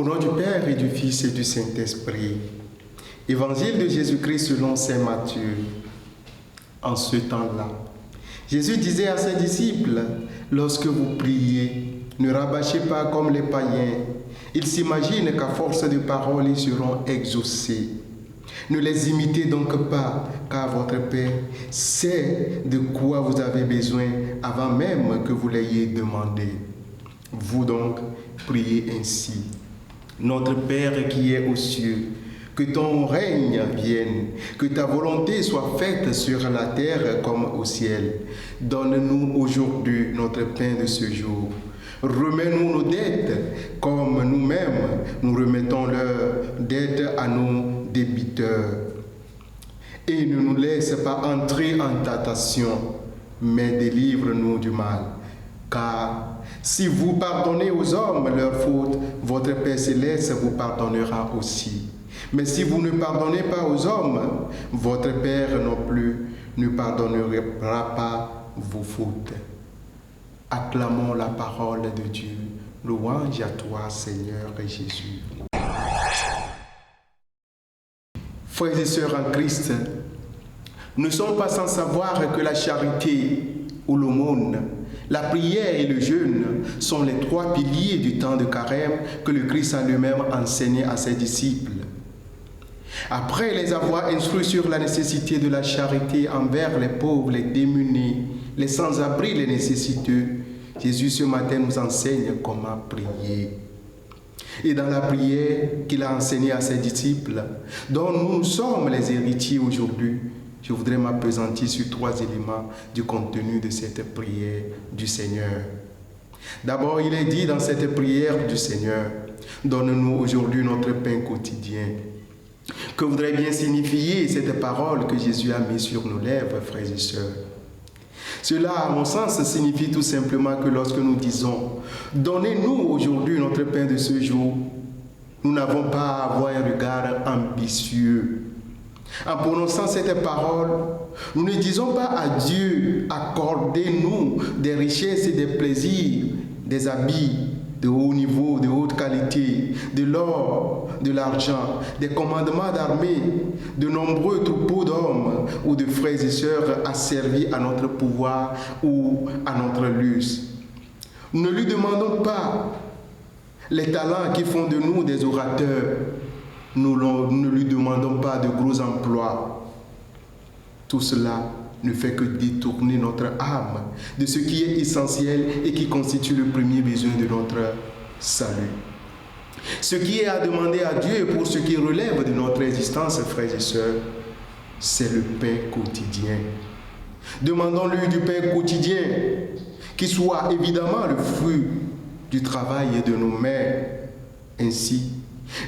nom du Père et du Fils et du Saint-Esprit. Évangile de Jésus-Christ selon saint Matthieu. En ce temps-là, Jésus disait à ses disciples, « Lorsque vous priez, ne rabâchez pas comme les païens. Ils s'imaginent qu'à force de paroles, ils seront exaucés. Ne les imitez donc pas, car votre Père sait de quoi vous avez besoin avant même que vous l'ayez demandé. Vous donc, priez ainsi. Notre Père qui est aux cieux, que ton règne vienne, que ta volonté soit faite sur la terre comme au ciel. Donne-nous aujourd'hui notre pain de ce jour. Remets-nous nos dettes comme nous-mêmes nous remettons leurs dettes à nos débiteurs. Et ne nous laisse pas entrer en tentation, mais délivre-nous du mal. Car si vous pardonnez aux hommes leurs fautes, votre Père céleste vous pardonnera aussi. Mais si vous ne pardonnez pas aux hommes, votre Père non plus ne pardonnera pas vos fautes. Acclamons la parole de Dieu. Louange à toi, Seigneur Jésus. Frères et sœurs en Christ, nous ne sommes pas sans savoir que la charité ou l'aumône, la prière et le jeûne sont les trois piliers du temps de carême que le Christ a lui-même enseigné à ses disciples. Après les avoir instruits sur la nécessité de la charité envers les pauvres, les démunis, les sans-abri, les nécessiteux, Jésus ce matin nous enseigne comment prier. Et dans la prière qu'il a enseignée à ses disciples, dont nous sommes les héritiers aujourd'hui, je voudrais m'appesantir sur trois éléments du contenu de cette prière du Seigneur. D'abord, il est dit dans cette prière du Seigneur, « Donne-nous aujourd'hui notre pain quotidien ». Que voudrait bien signifier cette parole que Jésus a mise sur nos lèvres, frères et sœurs? Cela, à mon sens, signifie tout simplement que lorsque nous disons « Donnez-nous aujourd'hui notre pain de ce jour », nous n'avons pas à avoir un regard ambitieux. En prononçant cette parole, nous ne disons pas à Dieu « Accordez-nous des richesses et des plaisirs, des habits de haut niveau, de haute qualité, de l'or, de l'argent, des commandements d'armée, de nombreux troupeaux d'hommes ou de frères et sœurs asservis à notre pouvoir ou à notre luxe. Nous ne lui demandons pas les talents qui font de nous des orateurs. Nous ne lui demandons pas de gros emplois. Tout cela ne fait que détourner notre âme de ce qui est essentiel et qui constitue le premier besoin de notre salut. Ce qui est à demander à Dieu pour ce qui relève de notre existence, frères et sœurs, c'est le pain quotidien. Demandons-lui du pain quotidien qui soit évidemment le fruit du travail de nos mains. Ainsi,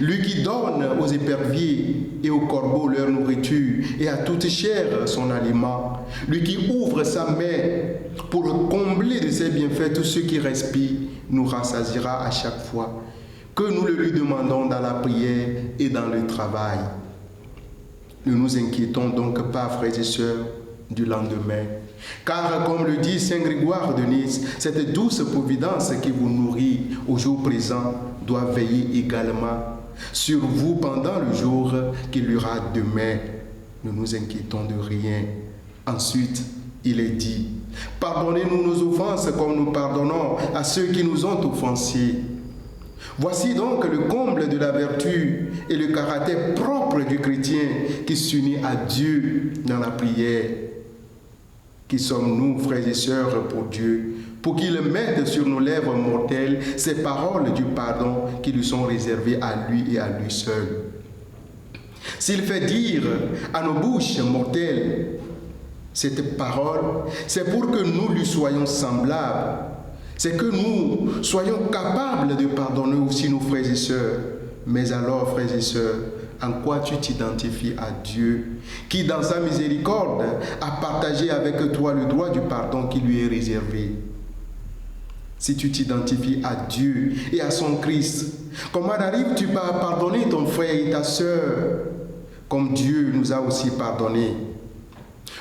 lui qui donne aux éperviers et aux corbeaux leur nourriture et à toute chair son aliment, lui qui ouvre sa main pour combler de ses bienfaits tous ceux qui respirent, nous rassasiera à chaque fois que nous le lui demandons dans la prière et dans le travail. Ne nous inquiétons donc pas, frères et sœurs, du lendemain. Car, comme le dit saint Grégoire de Nice, cette douce providence qui vous nourrit au jour présent doit veiller également sur vous pendant le jour qu'il y aura demain. Ne nous inquiétons de rien. Ensuite, il est dit, pardonnez-nous nos offenses comme nous pardonnons à ceux qui nous ont offensés. Voici donc le comble de la vertu et le caractère propre du chrétien qui s'unit à Dieu dans la prière. Qui sommes-nous, frères et sœurs, pour Dieu, pour qu'il mette sur nos lèvres mortelles ces paroles du pardon qui lui sont réservées à lui et à lui seul. S'il fait dire à nos bouches mortelles cette parole, c'est pour que nous lui soyons semblables. C'est que nous soyons capables de pardonner aussi nos frères et sœurs. Mais alors, frères et sœurs, en quoi tu t'identifies à Dieu, qui dans sa miséricorde a partagé avec toi le droit du pardon qui lui est réservé? Si tu t'identifies à Dieu et à son Christ, comment n'arrives-tu pas à pardonner ton frère et ta sœur, comme Dieu nous a aussi pardonné?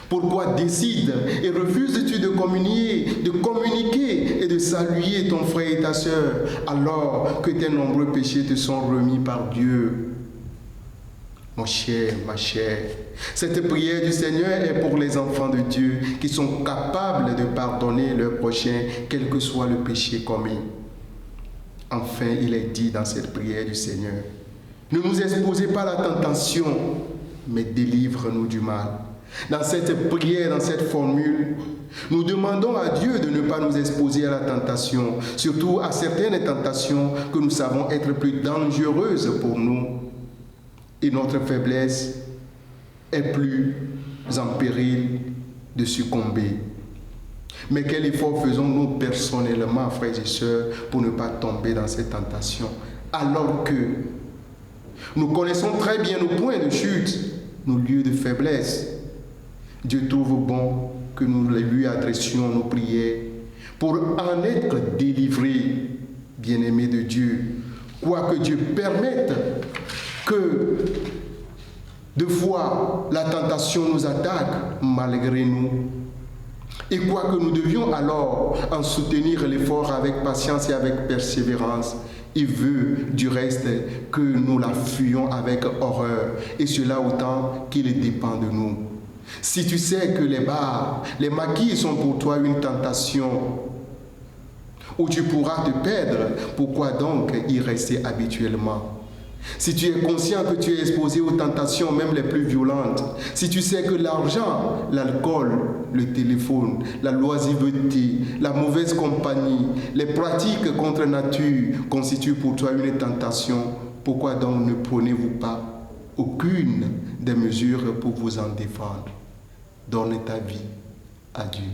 Pourquoi décides et refuses-tu de communiquer et de saluer ton frère et ta sœur alors que tes nombreux péchés te sont remis par Dieu? Mon cher, ma chère, cette prière du Seigneur est pour les enfants de Dieu qui sont capables de pardonner leur prochain, quel que soit le péché commis. Enfin, il est dit dans cette prière du Seigneur, ne nous exposez pas à la tentation, mais délivre-nous du mal. Dans cette prière, dans cette formule, nous demandons à Dieu de ne pas nous exposer à la tentation, surtout à certaines tentations que nous savons être plus dangereuses pour nous. Et notre faiblesse est plus en péril de succomber. Mais quel effort faisons-nous personnellement, frères et sœurs, pour ne pas tomber dans ces tentations, alors que nous connaissons très bien nos points de chute, nos lieux de faiblesse. Dieu trouve bon que nous lui adressions nos prières pour en être délivrés, bien-aimés de Dieu. Quoique Dieu permette que deux fois la tentation nous attaque malgré nous. Et quoique nous devions alors en soutenir l'effort avec patience et avec persévérance, il veut du reste que nous la fuyions avec horreur, et cela autant qu'il dépend de nous. Si tu sais que les bars, les maquis sont pour toi une tentation où tu pourras te perdre, pourquoi donc y rester habituellement? Si tu es conscient que tu es exposé aux tentations, même les plus violentes, si tu sais que l'argent, l'alcool, le téléphone, la loisiveté, la mauvaise compagnie, les pratiques contre nature constituent pour toi une tentation, pourquoi donc ne prenez-vous pas aucune des mesures pour vous en défendre? Donne ta vie à Dieu.